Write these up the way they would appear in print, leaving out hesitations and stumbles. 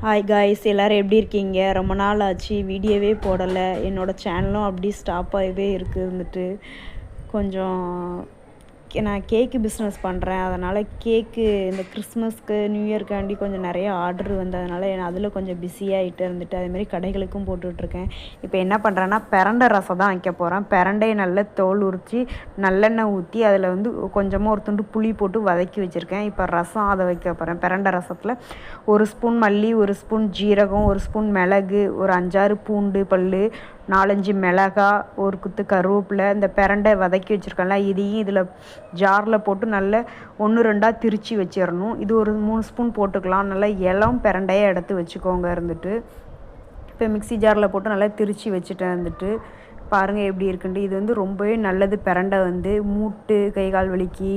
Hi guys, எல்லோரும் எப்படி இருக்கீங்க? ரொம்ப நாள் ஆச்சு, வீடியோவே போடலை. என்னோடய சேனலும் அப்படி ஸ்டாப் ஆகவே இருக்குது. கொஞ்சம் நான் கேக்கு பிஸ்னஸ் பண்ணுறேன். அதனால் கேக்கு இந்த கிறிஸ்மஸ்க்கு நியூ இயர்க்காண்டி கொஞ்சம் நிறைய ஆர்டர் வந்ததுனால அதில் கொஞ்சம் பிஸியாகிட்டு அதேமாதிரி கடைகளுக்கும் போட்டுட்ருக்கேன். இப்போ என்ன பண்ணுறேன்னா பிரண்டை ரசம் தான் வைக்க போகிறேன். பிரண்டையை நல்லா தோல் உரித்து நல்லெண்ணெய் ஊற்றி அதில் கொஞ்சமாக ஒரு துண்டு புளி போட்டு வதக்கி வச்சுருக்கேன். இப்போ ரசம் அதை வைக்க போகிறேன். பிரண்டை ரசத்தில் 1 ஸ்பூன் மல்லி, 1 ஸ்பூன் ஜீரகம், 1 ஸ்பூன் மிளகு, ஒரு 5-6 பூண்டு பல், 4-5 மிளகா, ஒரு குத்து கருவேப்பிலை, இந்த பிரண்டை வதக்கி வச்சுருக்கேன்ல இதையும் இதில் ஜாரில் போட்டு நல்லா 1-2 திரித்து வச்சிடணும். இது ஒரு 3 ஸ்பூன் போட்டுக்கலாம். நல்லா இளம் பிரண்டையாக எடுத்து வச்சுக்கோங்க. இப்போ மிக்சி ஜாரில் போட்டு நல்லா திரித்து வச்சுட்டேன். பாருங்கள் எப்படி இருக்குன்ட்டு. இது ரொம்பவே நல்லது. பிரண்டை மூட்டு, கை கால் வலிக்கு,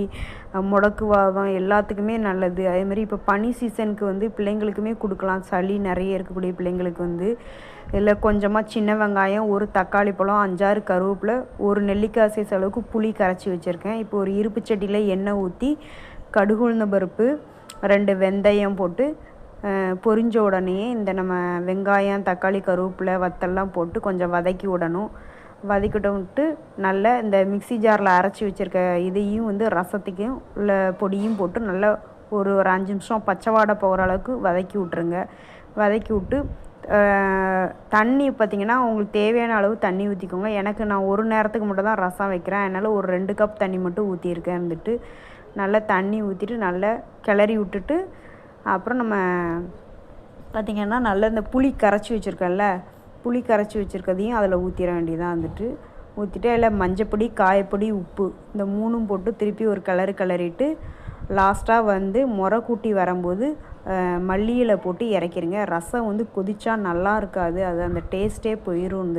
முடக்குவாதம் எல்லாத்துக்குமே நல்லது. அதேமாதிரி இப்போ பனி சீசனுக்கு பிள்ளைங்களுக்குமே கொடுக்கலாம். சளி நிறைய இருக்கக்கூடிய பிள்ளைங்களுக்கு இதில் கொஞ்சமாக சின்ன வெங்காயம், ஒரு தக்காளி பழம், 5-6 கருவேப்பிலை, ஒரு நெல்லிக்காய் சைஸ் அளவுக்கு புளி கரைச்சி வச்சுருக்கேன். இப்போ ஒரு இருப்பு சட்டியில் எண்ணெய் ஊற்றி கடுகு உளுந்த பருப்பு, 2 வெந்தயம் போட்டு பொரிஞ்ச உடனே இந்த நம்ம வெங்காயம், தக்காளி, கருவேப்பிலை, வத்தல்லாம் போட்டு கொஞ்சம் வதக்கி விடணும். வதக்கிட்டு நல்லா இந்த மிக்சி ஜாரில் அரைச்சி வச்சுருக்க இதையும் ரசத்துக்கும் உள்ள பொடியும் போட்டு நல்லா ஒரு 5 நிமிஷம் பச்சை வாடை போகிற அளவுக்கு வதக்கி விட்ருங்க. வதக்கி விட்டு தண்ணி பார்த்திங்கன்னா உங்களுக்கு தேவையான அளவு தண்ணி ஊற்றிக்கோங்க. எனக்கு நான் ஒரு நேரத்துக்கு மட்டும் தான் ரசம் வைக்கிறேன். அதனால் ஒரு 2 கப் தண்ணி மட்டும் ஊற்றிருக்கேன். நல்லா தண்ணி ஊற்றிட்டு நல்லா கிளறி விட்டுட்டு அப்புறம் நம்ம பார்த்திங்கன்னா நல்லா இந்த புளி கரைச்சி வச்சுருக்கேன்ல, புளி கரைச்சி வச்சுருக்கதையும் அதில் ஊற்றிட வேண்டியதான். ஊற்றிட்டு அதில் மஞ்சப்பொடி, காயப்பொடி, உப்பு இந்த 3ம் போட்டு திருப்பி ஒரு கிளறிட்டு லாஸ்ட்டாக முறை கூட்டி வரும்போது மல்லி இலை போட்டு இறக்கிருங்க. ரசம் கொதிச்சா நல்லா இருக்காது. அது அந்த டேஸ்ட்டே போயிடும்.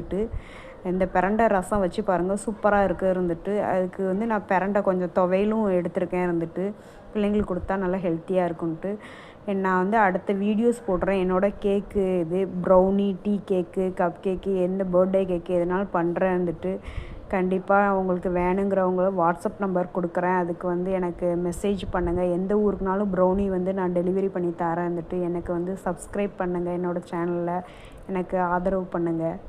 இந்த பிரண்டை ரசம் வச்சு பாருங்கள், சூப்பராக இருக்குது. அதுக்கு நான் பிரண்டை கொஞ்சம் துவையிலும் எடுத்திருக்கேன். பிள்ளைங்களுக்கு கொடுத்தா நல்லா ஹெல்த்தியாக இருக்குன்ட்டு நான் அடுத்த வீடியோஸ் போடுறேன். என்னோடய கேக்கு இது ப்ரௌனி, டீ கேக்கு, கப் கேக்கு, எந்த பர்த்டே கேக்கு எதனாலும் பண்ணுறேன். கண்டிப்பாக உங்களுக்கு வேணுங்கிறவங்க வாட்ஸ்அப் நம்பர் கொடுக்குறேன். அதுக்கு எனக்கு மெசேஜ் பண்ணுங்கள். எந்த ஊருக்குனாலும் ப்ரௌனி நான் டெலிவரி பண்ணி தரேன். எனக்கு சப்ஸ்கிரைப் பண்ணுங்கள். என்னோடய சேனலில் எனக்கு ஆதரவு பண்ணுங்கள்.